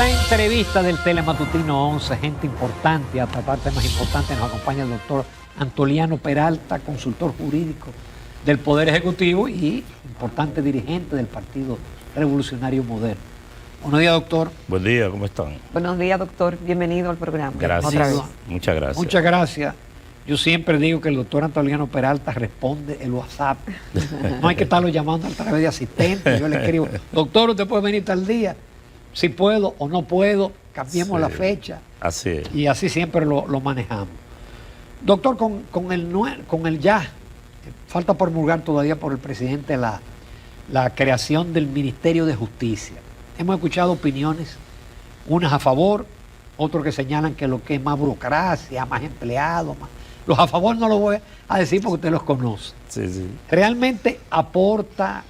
esta entrevista del Telematutino 11, gente importante, a tratar temas importantes, nos acompaña el doctor Antoliano Peralta, consultor jurídico del Poder Ejecutivo y importante dirigente del Partido Revolucionario Moderno. Buenos días, doctor. Buen día, ¿cómo están? Buenos días, doctor. Bienvenido al programa. Gracias. Muchas gracias. Muchas gracias. Yo siempre digo que el doctor Antoliano Peralta responde el WhatsApp. No hay que estarlo llamando a través de asistente. Yo le escribo, doctor, ¿usted puede venir tal día? Si puedo o no puedo, cambiemos la fecha. Así es. Y así siempre lo manejamos. Doctor, con el ya, falta promulgar todavía por el presidente la creación del Ministerio de Justicia. Hemos escuchado opiniones, unas a favor, otros que señalan que lo que es más burocracia, más empleados, más... Los a favor no los voy a decir porque usted los conoce. Sí, sí. Realmente aporta,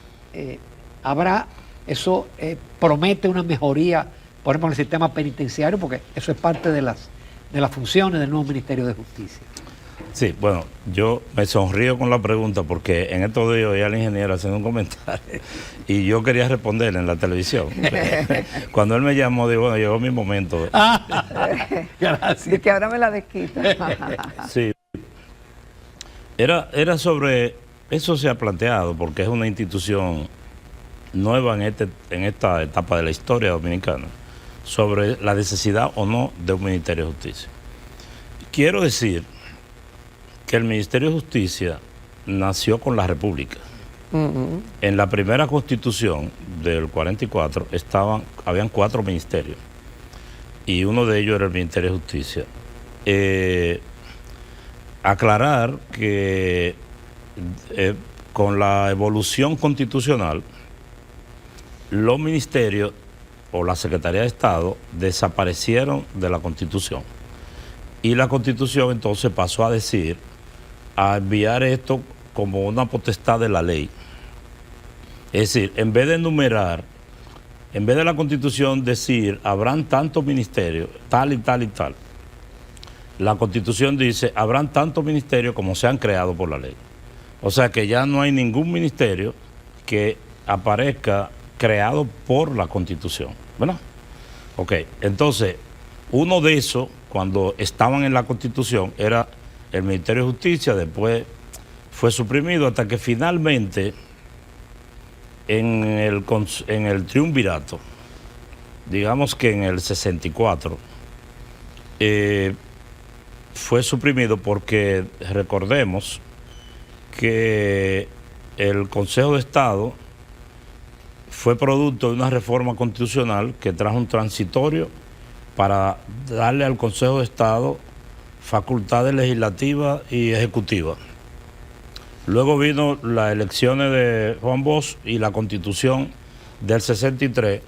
eso promete una mejoría, por ejemplo, en el sistema penitenciario, porque eso es parte de las funciones del nuevo Ministerio de Justicia. Sí, bueno, yo me sonrío con la pregunta porque en estos días oí al ingeniero haciendo un comentario y yo quería responderle en la televisión. Cuando él me llamó, digo, bueno, llegó mi momento. Gracias. Y que ahora me la desquita. Sí. Era sobre, eso se ha planteado porque es una institución nueva en esta etapa de la historia dominicana, sobre la necesidad o no de un Ministerio de Justicia. Quiero decir que el Ministerio de Justicia nació con la República. En la primera Constitución del 44 habían 4 ministerios y uno de ellos era el Ministerio de Justicia. Aclarar que con la evolución constitucional, los ministerios o la Secretaría de Estado desaparecieron de la Constitución. Y la Constitución entonces pasó a decir, a enviar esto como una potestad de la ley. Es decir, en vez de enumerar, en vez de la Constitución decir, habrán tantos ministerios, tal y tal y tal, la Constitución dice, habrán tantos ministerios como se han creado por la ley. O sea que ya no hay ningún ministerio que aparezca creado por la Constitución, ¿verdad? Ok, entonces, uno de esos, cuando estaban en la Constitución, era el Ministerio de Justicia, después fue suprimido hasta que finalmente en el triunvirato, digamos que en el 64, fue suprimido porque recordemos que el Consejo de Estado fue producto de una reforma constitucional que trajo un transitorio para darle al Consejo de Estado facultades legislativas y ejecutivas. Luego vino las elecciones de Juan Bosch y la Constitución del 63,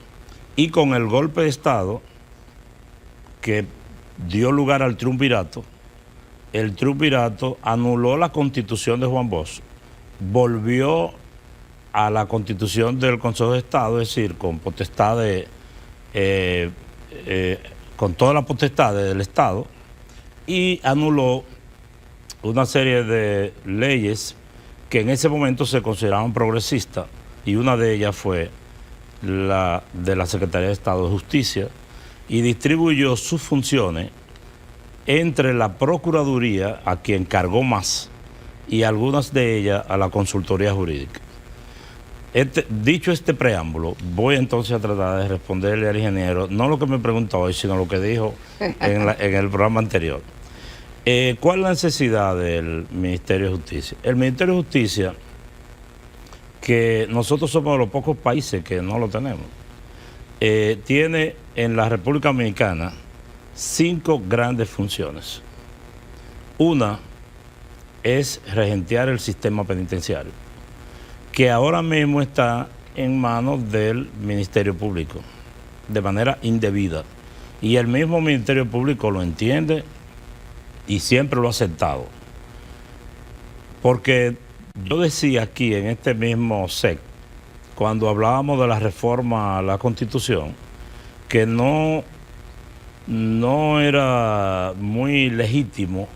y con el golpe de Estado que dio lugar al triunvirato, el triunvirato anuló la Constitución de Juan Bosch, volvió a la Constitución del Consejo de Estado, es decir, con potestades, con todas las potestades del Estado, y anuló una serie de leyes que en ese momento se consideraban progresistas, y una de ellas fue la de la Secretaría de Estado de Justicia, y distribuyó sus funciones entre la Procuraduría, a quien cargó más, y algunas de ellas a la Consultoría Jurídica. Dicho este preámbulo, voy entonces a tratar de responderle al ingeniero, no lo que me preguntó hoy, sino lo que dijo en el programa anterior. ¿Cuál es la necesidad del Ministerio de Justicia? El Ministerio de Justicia, que nosotros somos de los pocos países que no lo tenemos, tiene en la República Dominicana 5 grandes funciones. Una es regentear el sistema penitenciario, que ahora mismo está en manos del Ministerio Público, de manera indebida. Y el mismo Ministerio Público lo entiende y siempre lo ha aceptado. Porque yo decía aquí en este mismo SEC, cuando hablábamos de la reforma a la Constitución, que no era muy legítimo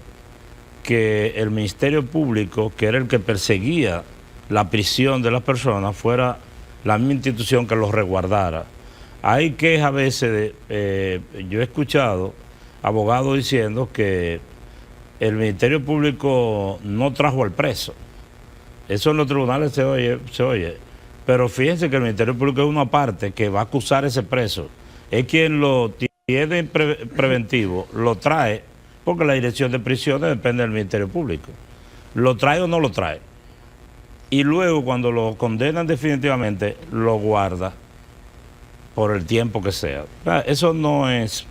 que el Ministerio Público, que era el que perseguía la prisión de las personas, fuera la misma institución que los resguardara. Hay quejas a veces, yo he escuchado abogados diciendo que el Ministerio Público no trajo al preso. Eso en los tribunales se oye. Pero fíjense que el Ministerio Público es una parte que va a acusar a ese preso. Es quien lo tiene preventivo, lo trae, porque la dirección de prisiones depende del Ministerio Público. ¿Lo trae o no lo trae? Y luego, cuando lo condenan definitivamente, lo guarda por el tiempo que sea. Eso no es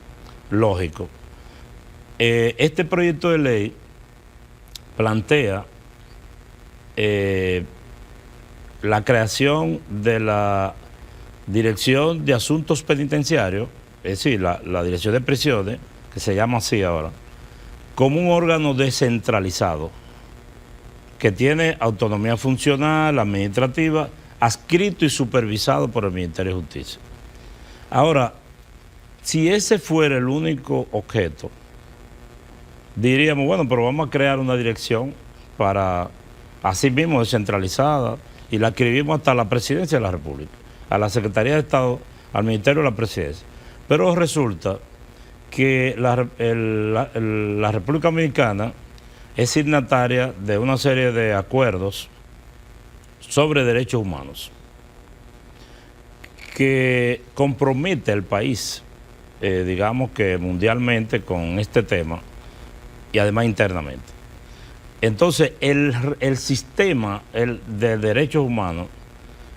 lógico. Este proyecto de ley plantea la creación de la Dirección de Asuntos Penitenciarios, es decir, la Dirección de Prisiones, que se llama así ahora, como un órgano descentralizado que tiene autonomía funcional, administrativa, adscrito y supervisado por el Ministerio de Justicia. Ahora, si ese fuera el único objeto, diríamos, bueno, pero vamos a crear una dirección para, así mismo, descentralizada, y la escribimos hasta la Presidencia de la República, a la Secretaría de Estado, al Ministerio de la Presidencia. Pero resulta que la República Dominicana es signataria de una serie de acuerdos sobre derechos humanos que compromete al país, digamos que mundialmente, con este tema y además internamente. Entonces, el sistema de derechos humanos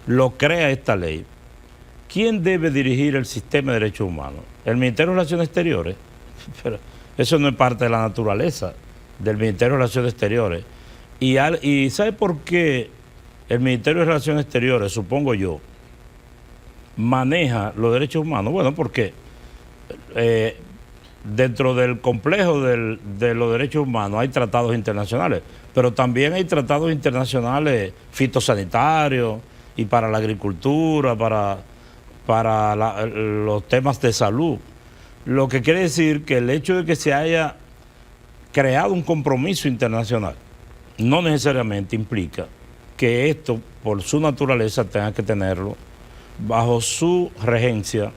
lo crea esta ley. ¿Quién debe dirigir el sistema de derechos humanos? ¿El Ministerio de Relaciones Exteriores? Pero eso no es parte de la naturaleza del Ministerio de Relaciones Exteriores. ¿Y sabe por qué el Ministerio de Relaciones Exteriores, supongo yo, maneja los derechos humanos? Bueno, porque dentro del complejo de los derechos humanos hay tratados internacionales, pero también hay tratados internacionales fitosanitarios y para la agricultura, para los temas de salud. Lo que quiere decir que el hecho de que se haya creado un compromiso internacional no necesariamente implica que esto, por su naturaleza, tenga que tenerlo bajo su regencia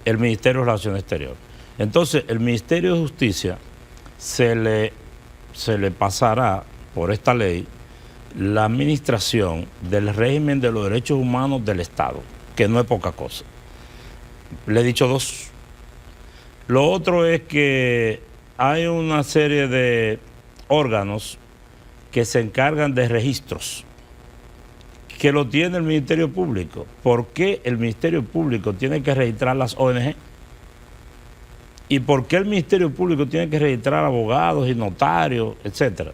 el Ministerio de Relaciones Exteriores. Entonces, el Ministerio de Justicia se le pasará por esta ley la administración del régimen de los derechos humanos del Estado, que no es poca cosa. Le he dicho dos. Lo otro es que hay una serie de órganos que se encargan de registros, que lo tiene el Ministerio Público. ¿Por qué el Ministerio Público tiene que registrar las ONG? ¿Y por qué el Ministerio Público tiene que registrar abogados y notarios, etcétera?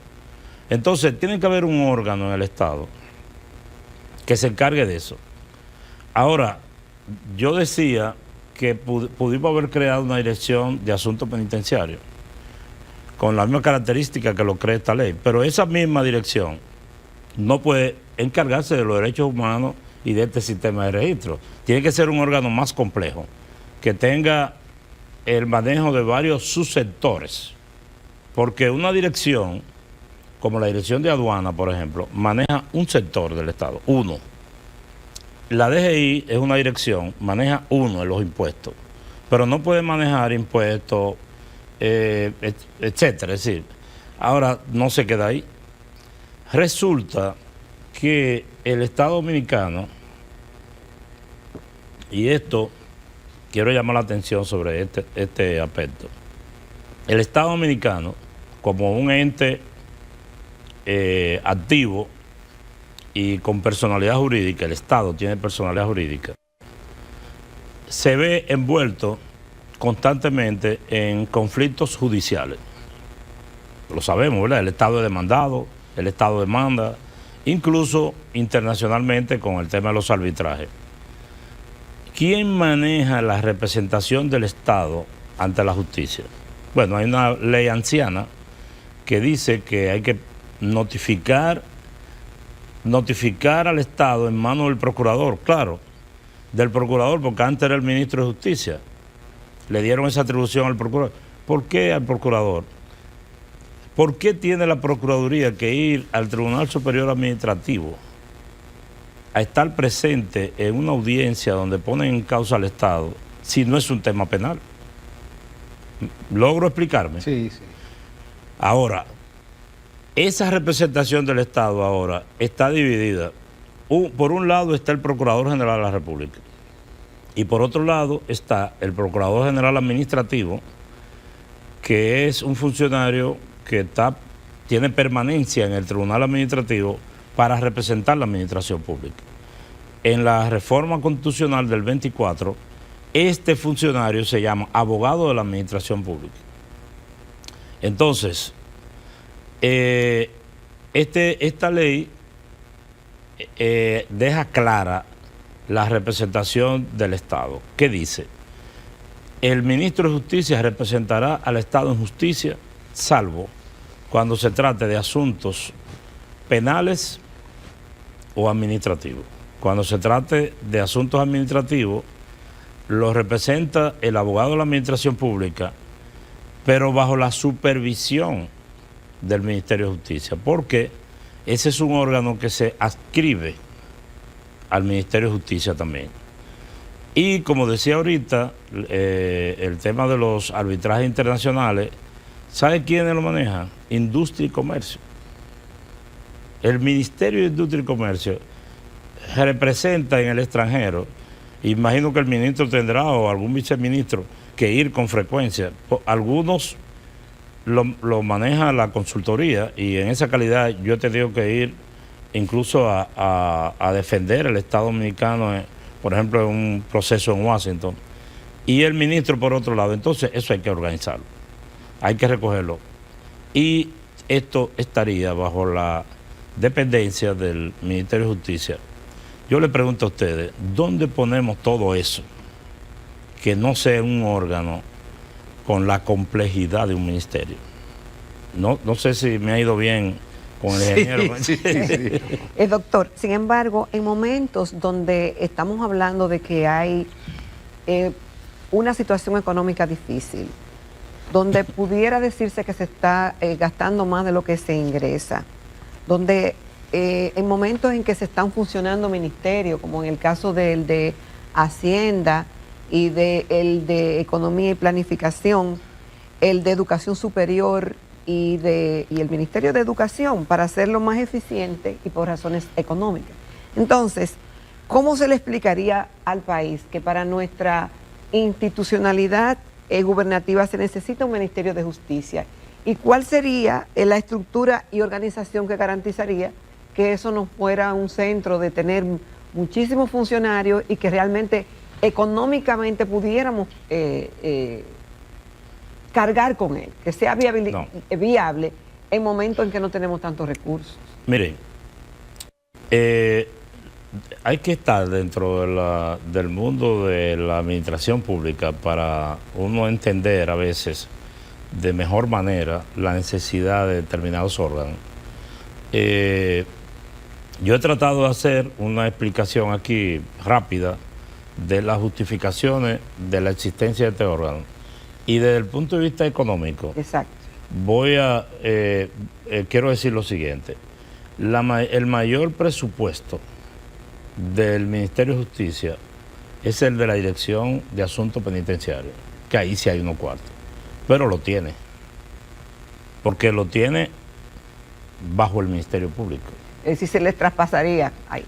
Entonces, tiene que haber un órgano en el Estado que se encargue de eso. Ahora, yo decía que pudimos haber creado una dirección de asuntos penitenciarios con la misma característica que lo crea esta ley, pero esa misma dirección no puede encargarse de los derechos humanos y de este sistema de registro. Tiene que ser un órgano más complejo, que tenga el manejo de varios subsectores, porque una dirección, como la Dirección de Aduana, por ejemplo, maneja un sector del Estado, uno. La DGI es una dirección, maneja uno de los impuestos, pero no puede manejar impuestos, etcétera. Es decir, ahora no se queda ahí. Resulta que el Estado Dominicano, y esto quiero llamar la atención sobre este aspecto, el Estado Dominicano, como un ente activo y con personalidad jurídica, el Estado tiene personalidad jurídica, se ve envuelto constantemente en conflictos judiciales. Lo sabemos, ¿verdad? El Estado es demandado, el Estado demanda, incluso internacionalmente con el tema de los arbitrajes. ¿Quién maneja la representación del Estado ante la justicia? Bueno, hay una ley anciana que dice que hay que notificar al Estado en manos del procurador, claro, del procurador, porque antes era el ministro de Justicia. Le dieron esa atribución al procurador. ¿Por qué al procurador? ¿Por qué tiene la Procuraduría que ir al Tribunal Superior Administrativo a estar presente en una audiencia donde ponen en causa al Estado si no es un tema penal? ¿Logro explicarme? Sí, sí. Ahora, esa representación del Estado ahora está dividida. Por un lado está el Procurador General de la República y por otro lado está el Procurador General Administrativo, que es un funcionario que tiene permanencia en el Tribunal Administrativo para representar la administración pública. En la reforma constitucional del 24, este funcionario se llama abogado de la administración pública. Entonces, esta ley deja clara la representación del Estado. ¿Qué dice? El ministro de Justicia representará al Estado en justicia, salvo cuando se trate de asuntos penales o administrativos. Cuando se trate de asuntos administrativos, lo representa el abogado de la administración pública, pero bajo la supervisión del Ministerio de Justicia, porque ese es un órgano que se adscribe al Ministerio de Justicia también. Y como decía ahorita, el tema de los arbitrajes internacionales, ¿sabe quiénes lo manejan? Industria y Comercio. El Ministerio de Industria y Comercio representa en el extranjero, imagino que el ministro tendrá o algún viceministro que ir con frecuencia. Algunos lo maneja la consultoría y en esa calidad yo he tenido que ir incluso a defender el Estado Dominicano, por ejemplo, en un proceso en Washington. Y el ministro por otro lado. Entonces eso hay que organizarlo, hay que recogerlo. Y esto estaría bajo la dependencia del Ministerio de Justicia. Yo le pregunto a ustedes, ¿dónde ponemos todo eso? Que no sea un órgano con la complejidad de un ministerio. No sé si me ha ido bien con el ingeniero. Sí. Doctor, sin embargo, en momentos donde estamos hablando de que hay una situación económica difícil, donde pudiera decirse que se está gastando más de lo que se ingresa, donde en momentos en que se están funcionando ministerios, como en el caso del de Hacienda y el de Economía y Planificación, el de Educación Superior y el Ministerio de Educación, para hacerlo más eficiente y por razones económicas. Entonces, ¿cómo se le explicaría al país que para nuestra institucionalidad gubernativa se necesita un Ministerio de Justicia? ¿Y cuál sería la estructura y organización que garantizaría que eso no fuera un centro de tener muchísimos funcionarios y que realmente económicamente pudiéramos cargar con él, que sea viable en momentos en que no tenemos tantos recursos? Miren, hay que estar dentro del mundo de la administración pública para uno entender a veces de mejor manera la necesidad de determinados órganos. Yo he tratado de hacer una explicación aquí rápida de las justificaciones de la existencia de este órgano. Y desde el punto de vista económico, exacto, quiero decir lo siguiente. El mayor presupuesto del Ministerio de Justicia es el de la Dirección de Asuntos Penitenciarios, que ahí sí hay unos cuartos, pero lo tiene, porque lo tiene bajo el Ministerio Público. Si se les traspasaría ahí.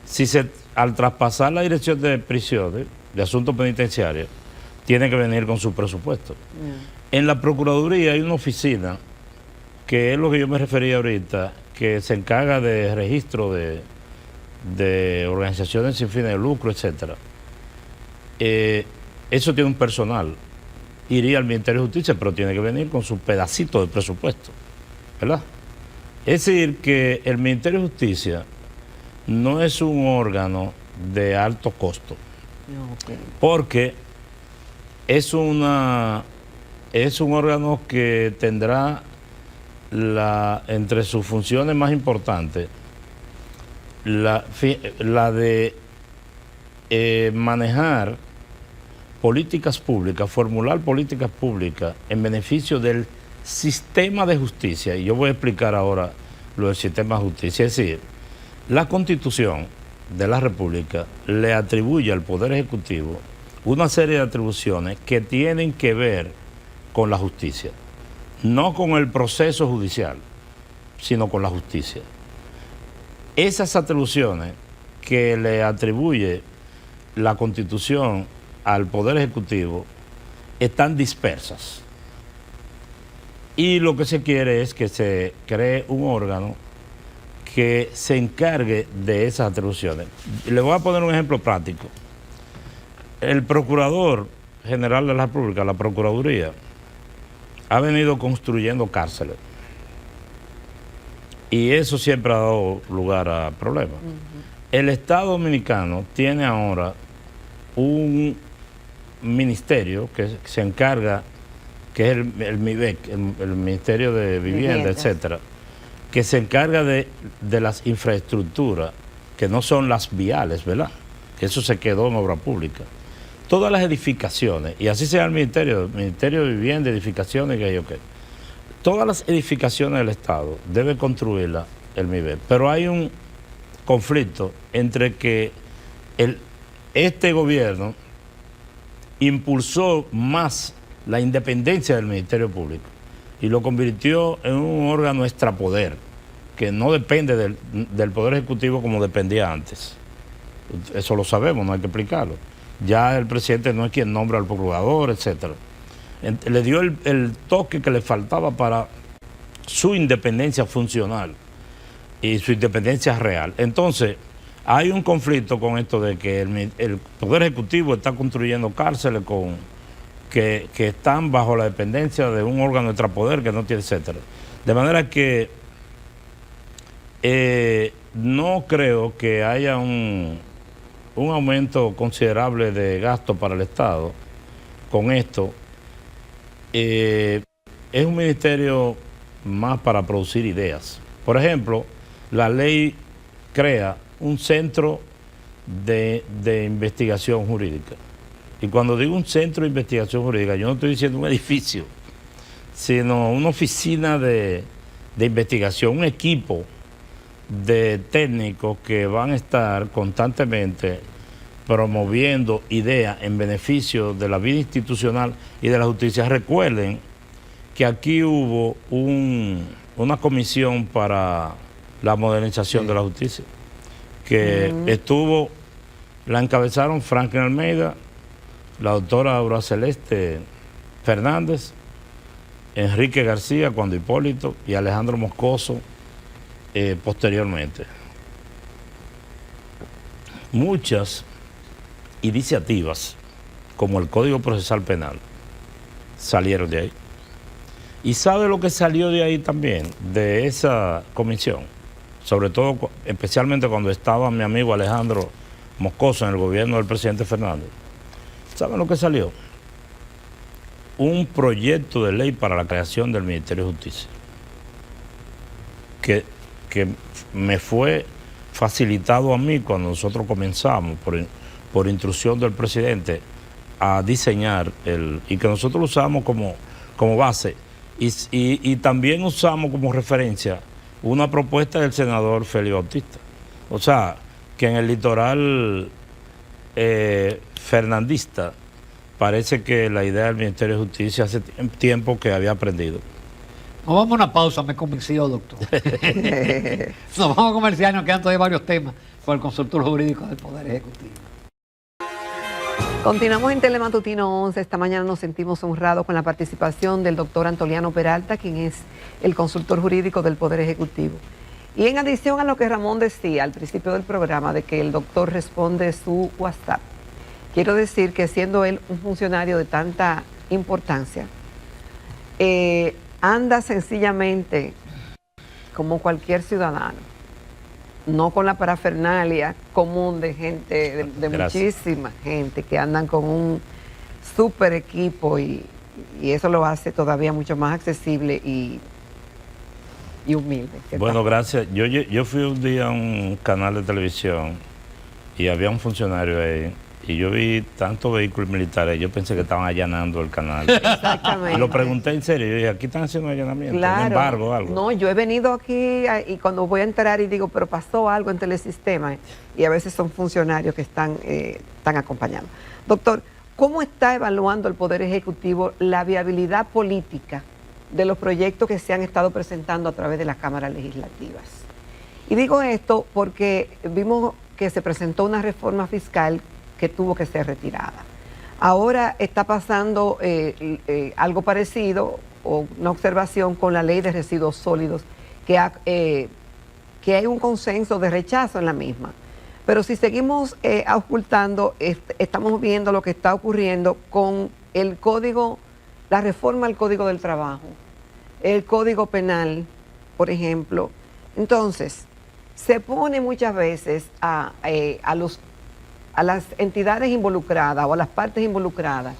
Al traspasar la Dirección de Prisiones, de Asuntos Penitenciarios, tiene que venir con su presupuesto. En la Procuraduría hay una oficina, que es lo que yo me refería ahorita, que se encarga de registro de organizaciones sin fines de lucro, etc. Eso tiene un personal. Iría al Ministerio de Justicia, pero tiene que venir con su pedacito de presupuesto, ¿verdad? Es decir, que el Ministerio de Justicia no es un órgano de alto costo, porque es un órgano que tendrá entre sus funciones más importantes la de manejar políticas públicas, formular políticas públicas en beneficio del sistema de justicia. Y yo voy a explicar ahora lo del sistema de justicia. Es decir, la Constitución de la República le atribuye al Poder Ejecutivo una serie de atribuciones que tienen que ver con la justicia, no con el proceso judicial, sino con la justicia. Esas atribuciones que le atribuye la Constitución al Poder Ejecutivo están dispersas. Y lo que se quiere es que se cree un órgano que se encargue de esas atribuciones. Le voy a poner un ejemplo práctico. El Procurador General de la República, la Procuraduría, ha venido construyendo cárceles. Y eso siempre ha dado lugar a problemas. El Estado Dominicano tiene ahora un ministerio que se encarga, que es el MIVEC, el Ministerio de Vivienda, etcétera, que se encarga de las infraestructuras, que no son las viales, ¿verdad? Que eso se quedó en obra pública. Todas las edificaciones, y así sea el Ministerio de Vivienda, Edificaciones, todas las edificaciones del Estado debe construirlas el MIVEC. Pero hay un conflicto entre que este gobierno impulsó más la independencia del Ministerio Público y lo convirtió en un órgano extrapoder que no depende del Poder Ejecutivo como dependía antes. Eso lo sabemos, no hay que explicarlo. Ya el presidente no es quien nombra al procurador, etcétera. Le dio el toque que le faltaba para su independencia funcional y su independencia real. Entonces, hay un conflicto con esto de que el Poder Ejecutivo está construyendo cárceles que están bajo la dependencia de un órgano extrapoder que no tiene, etcétera. De manera que no creo que haya un aumento considerable de gasto para el Estado con esto. Es un ministerio más para producir ideas. Por ejemplo, la ley crea un centro de investigación jurídica. Y cuando digo un centro de investigación jurídica, yo no estoy diciendo un edificio, sino una oficina de investigación, un equipo de técnicos que van a estar constantemente promoviendo ideas en beneficio de la vida institucional y de la justicia. Recuerden que aquí hubo una comisión para la modernización de la justicia, que la encabezaron Franklin Almeida, la doctora Aura Celeste Fernández, Enrique García, cuando Hipólito, y Alejandro Moscoso posteriormente. Muchas iniciativas, como el Código Procesal Penal, salieron de ahí. ¿Y sabe lo que salió de ahí también, de esa comisión? Sobre todo, especialmente cuando estaba mi amigo Alejandro Moscoso en el gobierno del presidente Fernández. ¿Saben lo que salió? Un proyecto de ley para la creación del Ministerio de Justicia, que me fue facilitado a mí cuando nosotros comenzamos, por instrucción del presidente, a diseñar y que nosotros lo usamos como base. Y también usamos como referencia una propuesta del senador Félix Bautista. O sea, que en el litoral fernandista parece que la idea del Ministerio de Justicia hace tiempo que había aprendido. Nos vamos a una pausa, me convenció, doctor. Nos vamos a comerciar, nos quedan todavía varios temas con el consultor jurídico del Poder Ejecutivo. Continuamos en Telematutino 11. Esta mañana nos sentimos honrados con la participación del doctor Antoliano Peralta, quien es el consultor jurídico del Poder Ejecutivo. Y en adición a lo que Ramón decía al principio del programa, de que el doctor responde su WhatsApp, quiero decir que siendo él un funcionario de tanta importancia, anda sencillamente como cualquier ciudadano, no con la parafernalia común de gente, de muchísima gente que andan con un súper equipo y eso lo hace todavía mucho más accesible y humilde. Bueno, gracias. Yo fui un día a un canal de televisión y había un funcionario ahí y yo vi tantos vehículos militares, yo pensé que estaban allanando el canal. Exactamente. Y lo pregunté en serio, yo dije, aquí están haciendo allanamiento, Claro. un embargo o algo. No, yo he venido aquí y cuando voy a entrar y digo, pero pasó algo en Telesistema, y a veces son funcionarios que están acompañando. Doctor, ¿cómo está evaluando el Poder Ejecutivo la viabilidad política de los proyectos que se han estado presentando a través de las cámaras legislativas? Y digo esto porque vimos que se presentó una reforma fiscal que tuvo que ser retirada. Ahora está pasando algo parecido, o una observación con la ley de residuos sólidos, que hay un consenso de rechazo en la misma. Pero si seguimos ocultando, estamos viendo lo que está ocurriendo con el código, la reforma al Código del Trabajo, el Código Penal, por ejemplo. Entonces, se pone muchas veces a las entidades involucradas o a las partes involucradas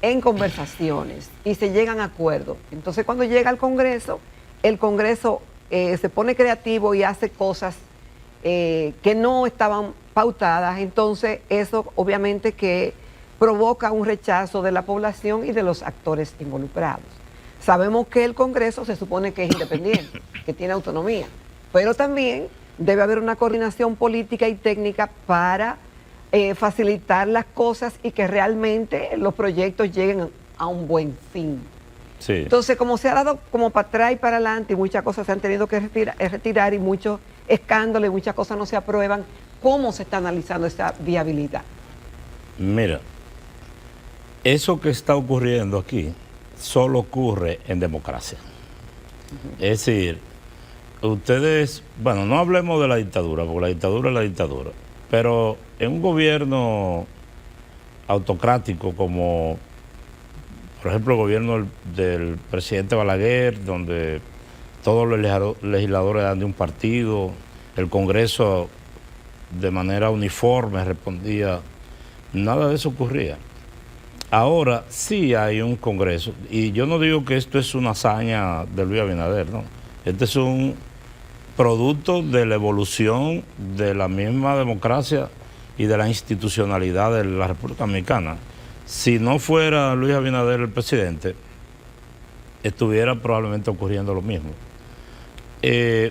en conversaciones y se llegan a acuerdos. Entonces, cuando llega al Congreso, el Congreso se pone creativo y hace cosas que no estaban pautadas. Entonces, eso obviamente que provoca un rechazo de la población y de los actores involucrados. Sabemos que el Congreso se supone que es independiente, que tiene autonomía, pero también debe haber una coordinación política y técnica para facilitar las cosas y que realmente los proyectos lleguen a un buen fin. Sí. Entonces, como se ha dado como para atrás y para adelante y muchas cosas se han tenido que retirar y muchos escándalos y muchas cosas no se aprueban, ¿cómo se está analizando esa viabilidad? Mira, eso que está ocurriendo aquí solo ocurre en democracia. Es decir, ustedes, bueno, no hablemos de la dictadura, porque la dictadura es la dictadura, pero en un gobierno autocrático como, por ejemplo, el gobierno del presidente Balaguer, donde todos los legisladores eran de un partido, el Congreso de manera uniforme respondía, nada de eso ocurría. Ahora sí hay un Congreso, y yo no digo que esto es una hazaña de Luis Abinader, no. Este es un producto de la evolución de la misma democracia y de la institucionalidad de la República Dominicana. Si no fuera Luis Abinader el presidente, estuviera probablemente ocurriendo lo mismo.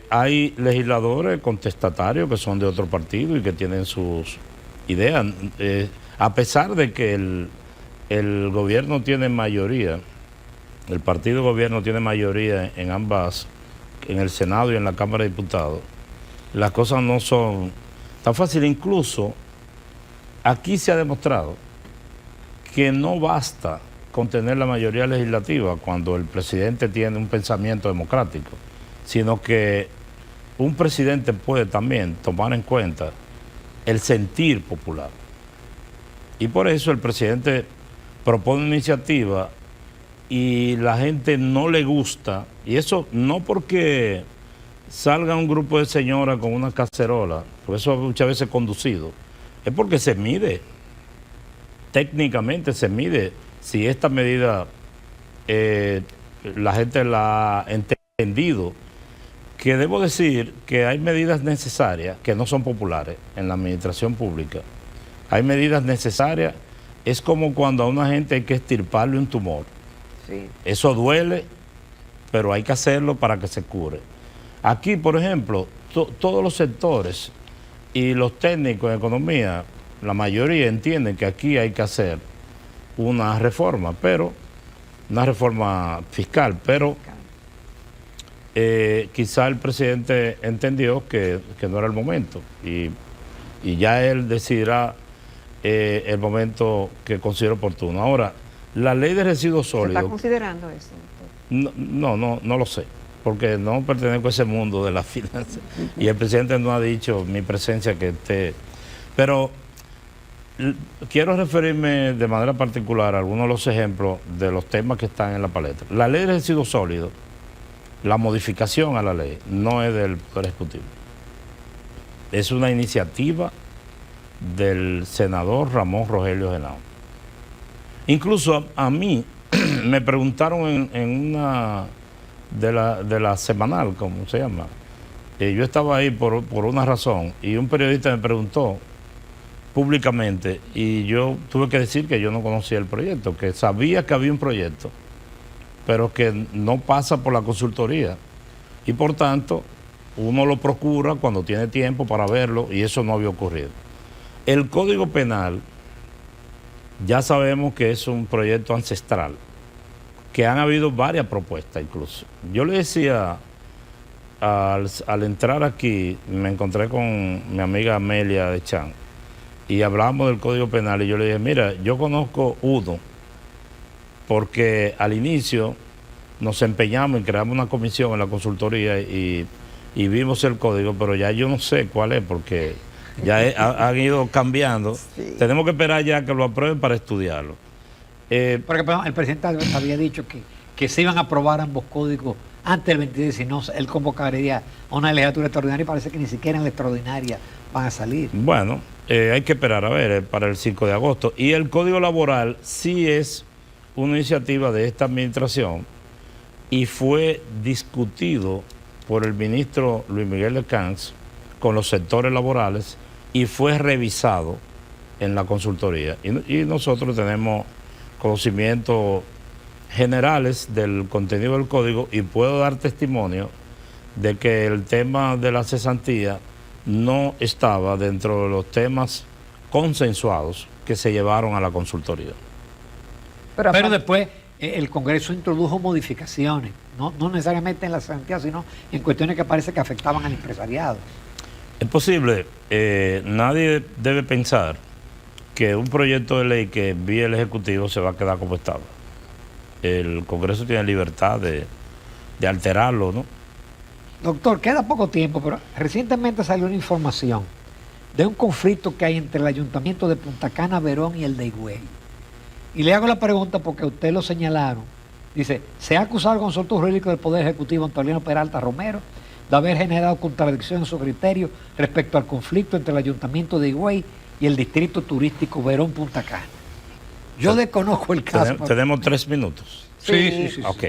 Hay legisladores contestatarios que son de otro partido y que tienen sus ideas. A pesar de que el gobierno tiene mayoría, el partido gobierno tiene mayoría en ambas, en el Senado y en la Cámara de Diputados, las cosas no son tan fáciles. Incluso aquí se ha demostrado que no basta con tener la mayoría legislativa cuando el presidente tiene un pensamiento democrático, sino que un presidente puede también tomar en cuenta el sentir popular. Y por eso el presidente propone una iniciativa y la gente no le gusta, y eso no porque salga un grupo de señoras con una cacerola, por eso muchas veces conducido, es porque se mide, técnicamente se mide si esta medida la gente la ha entendido, que debo decir que hay medidas necesarias que no son populares en la administración pública. Hay medidas necesarias, es como cuando a una gente hay que extirparle un tumor. Sí. Eso duele, pero hay que hacerlo para que se cure. Aquí, por ejemplo, todos los sectores y los técnicos en economía, la mayoría entienden que aquí hay que hacer una reforma, pero una reforma fiscal, pero quizá el presidente entendió que no era el momento y ya él decidirá el momento que considere oportuno. Ahora, la ley de residuos sólidos... ¿Se está considerando eso, doctor? No lo sé, porque no pertenezco a ese mundo de las finanzas y el presidente no ha dicho mi presencia que esté... Pero quiero referirme de manera particular a algunos de los ejemplos de los temas que están en la palestra. La ley de residuos sólidos, la modificación a la ley, no es del Poder Ejecutivo. Es una iniciativa del senador Ramón Rogelio Genao. Incluso a mí me preguntaron en una de la semanal, ¿cómo se llama? Yo estaba ahí por una razón y un periodista me preguntó, públicamente, y yo tuve que decir que yo no conocía el proyecto, que sabía que había un proyecto, pero que no pasa por la consultoría. Y por tanto, uno lo procura cuando tiene tiempo para verlo, y eso no había ocurrido. El Código Penal, ya sabemos que es un proyecto ancestral, que han habido varias propuestas incluso. Yo le decía, al entrar aquí, me encontré con mi amiga Amelia de Chan, y hablamos del Código Penal, y yo le dije, mira, yo conozco uno, porque al inicio nos empeñamos y creamos una comisión en la consultoría y vimos el código, pero ya yo no sé cuál es, porque ya han ido cambiando. Sí. Tenemos que esperar ya que lo aprueben para estudiarlo. Porque perdón, el presidente había dicho que se iban a aprobar ambos códigos antes del 26, si no, él convocaría a una legislatura extraordinaria, y parece que ni siquiera en la extraordinaria van a salir. Bueno, hay que esperar a ver para el 5 de agosto. Y el Código Laboral sí es una iniciativa de esta administración y fue discutido por el ministro Luis Miguel de Camps con los sectores laborales y fue revisado en la consultoría. Y nosotros tenemos conocimientos generales del contenido del código, y puedo dar testimonio de que el tema de la cesantía no estaba dentro de los temas consensuados que se llevaron a la consultoría. Pero después el Congreso introdujo modificaciones, no necesariamente en la cesantía, sino en cuestiones que parece que afectaban al empresariado. Es posible, nadie debe pensar que un proyecto de ley que envíe el Ejecutivo se va a quedar como estaba. El Congreso tiene libertad de alterarlo, ¿no? Doctor, queda poco tiempo, pero recientemente salió una información de un conflicto que hay entre el Ayuntamiento de Punta Cana, Verón y el de Higüey. Y le hago la pregunta porque ustedes lo señalaron. Dice, se ha acusado al consultor jurídico del Poder Ejecutivo, Antonio Peralta Romero, de haber generado contradicción en su criterio respecto al conflicto entre el Ayuntamiento de Higüey y el Distrito Turístico Verón Punta Cana. Yo desconozco el caso. Tenemos 3 minutos. Sí. Ok.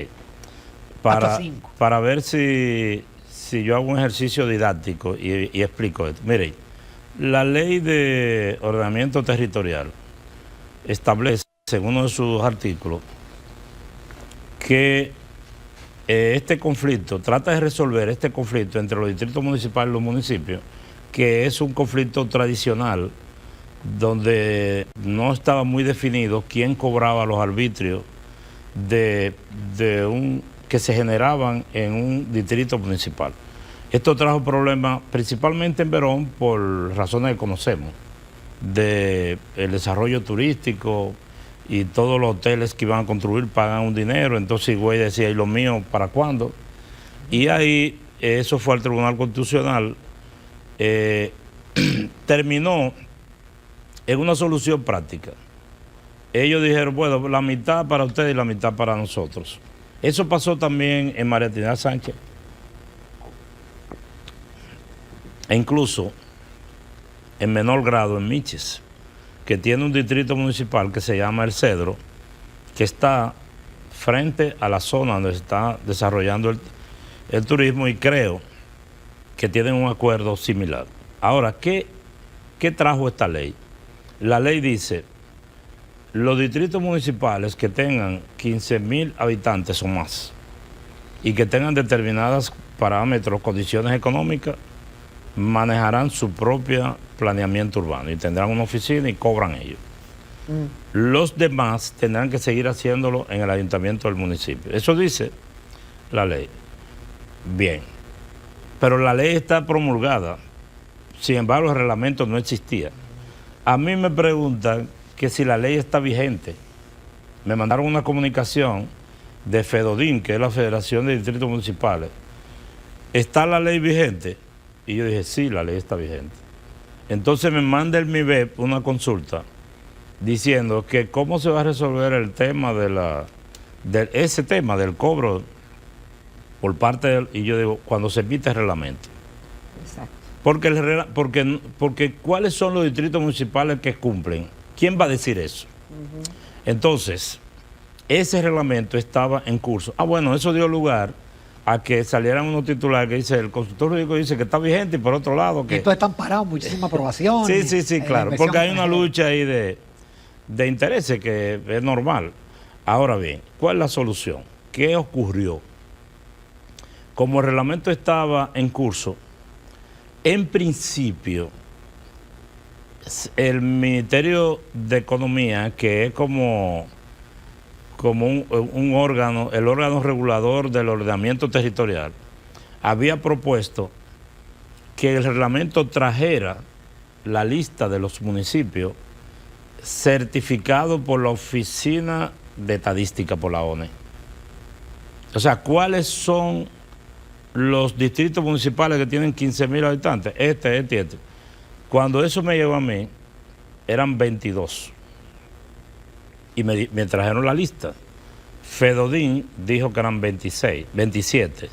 Hasta 5. Para ver si yo hago un ejercicio didáctico y explico esto. Mire, la ley de ordenamiento territorial establece en uno de sus artículos que este conflicto, trata de resolver este conflicto entre los distritos municipales y los municipios, que es un conflicto tradicional donde no estaba muy definido quién cobraba los arbitrios que se generaban en un distrito municipal. Esto trajo problemas principalmente en Verón por razones que conocemos, del desarrollo turístico, y todos los hoteles que iban a construir pagan un dinero. Entonces Higüey decía, ¿y lo mío para cuándo? Y ahí eso fue al Tribunal Constitucional, terminó en una solución práctica. Ellos dijeron, bueno, la mitad para ustedes y la mitad para nosotros. Eso pasó también en María Trinidad Sánchez. E incluso en menor grado en Miches, que tiene un distrito municipal que se llama El Cedro, que está frente a la zona donde se está desarrollando el turismo, y creo que tienen un acuerdo similar. Ahora, ¿qué trajo esta ley? La ley dice, los distritos municipales que tengan 15,000 habitantes o más y que tengan determinados parámetros, condiciones económicas, manejarán su propio planeamiento urbano y tendrán una oficina y cobran ellos. Los demás tendrán que seguir haciéndolo en el ayuntamiento del municipio. Eso dice la ley. Bien, pero la ley está promulgada, sin embargo el reglamento no existía. A mí me preguntan que si la ley está vigente. Me mandaron una comunicación de FEDODIN, que es la Federación de Distritos Municipales. ¿Está la ley vigente? Y yo dije, sí, la ley está vigente. Entonces me manda el MIBEP una consulta diciendo que cómo se va a resolver el tema ese tema del cobro por parte del... Y yo digo, cuando se emite el reglamento. Exacto. Porque ¿cuáles son los distritos municipales que cumplen? ¿Quién va a decir eso? Entonces, ese reglamento estaba en curso. Bueno, eso dio lugar a que salieran unos titulares que dice, el consultor jurídico dice que está vigente y por otro lado que... Entonces están parados muchísimas aprobaciones. Sí, claro, porque hay una lucha ahí de intereses que es normal. Ahora bien, ¿cuál es la solución? ¿Qué ocurrió? Como el reglamento estaba en curso, en principio, el Ministerio de Economía, que es como un órgano, el órgano regulador del ordenamiento territorial, había propuesto que el reglamento trajera la lista de los municipios certificado por la Oficina de Estadística, por la ONE. O sea, ¿cuáles son los distritos municipales que tienen 15.000 habitantes? Este. Cuando eso me llegó a mí, eran 22. Y me trajeron la lista. Fedodín dijo que eran 27.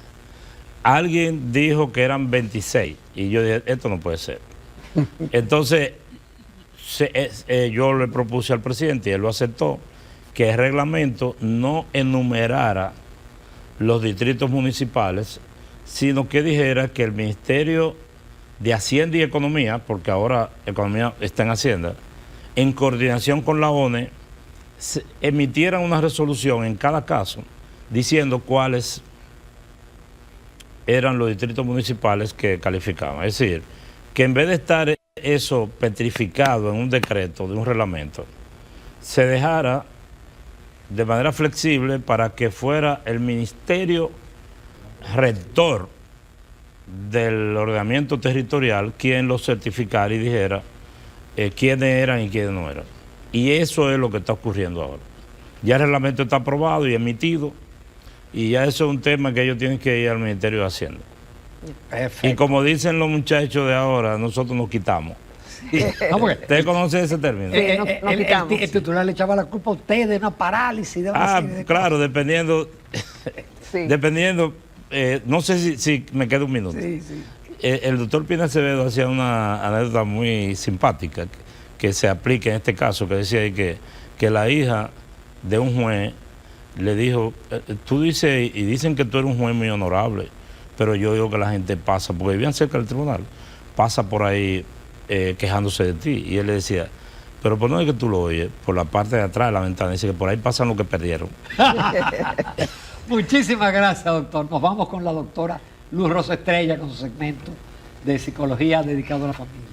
Alguien dijo que eran 26. Y yo dije, esto no puede ser. Entonces, yo le propuse al presidente y él lo aceptó, que el reglamento no enumerara los distritos municipales, sino que dijera que el Ministerio de Hacienda y Economía, porque ahora Economía está en Hacienda, en coordinación con la ONE, emitieran una resolución en cada caso diciendo cuáles eran los distritos municipales que calificaban. Es decir, que en vez de estar eso petrificado en un decreto de un reglamento, se dejara de manera flexible para que fuera el Ministerio Rector del ordenamiento territorial quien lo certificara y dijera quiénes eran y quiénes no eran. Y eso es lo que está ocurriendo ahora. Ya el reglamento está aprobado y emitido, y ya eso es un tema que ellos tienen que ir al Ministerio de Hacienda. Perfecto. Y como dicen los muchachos de ahora, nosotros nos quitamos. No, porque ¿Usted conoce ese término? Sí, nos quitamos. el titular le echaba la culpa a usted de una parálisis. De una serie de Claro, cosas. dependiendo, Sí. no sé si me queda un minuto. Sí. El doctor Pina Acevedo hacía una anécdota muy simpática que se aplica en este caso, que decía ahí que la hija de un juez le dijo, tú dices, y dicen que tú eres un juez muy honorable, pero yo digo que la gente pasa, porque vivían cerca del tribunal, pasa por ahí quejándose de ti. Y él le decía, pero por no es que tú lo oyes, por la parte de atrás de la ventana, dice que por ahí pasan los que perdieron. Muchísimas gracias, doctor. Nos vamos con la doctora Luz Rosa Estrella con su segmento de psicología dedicado a la familia.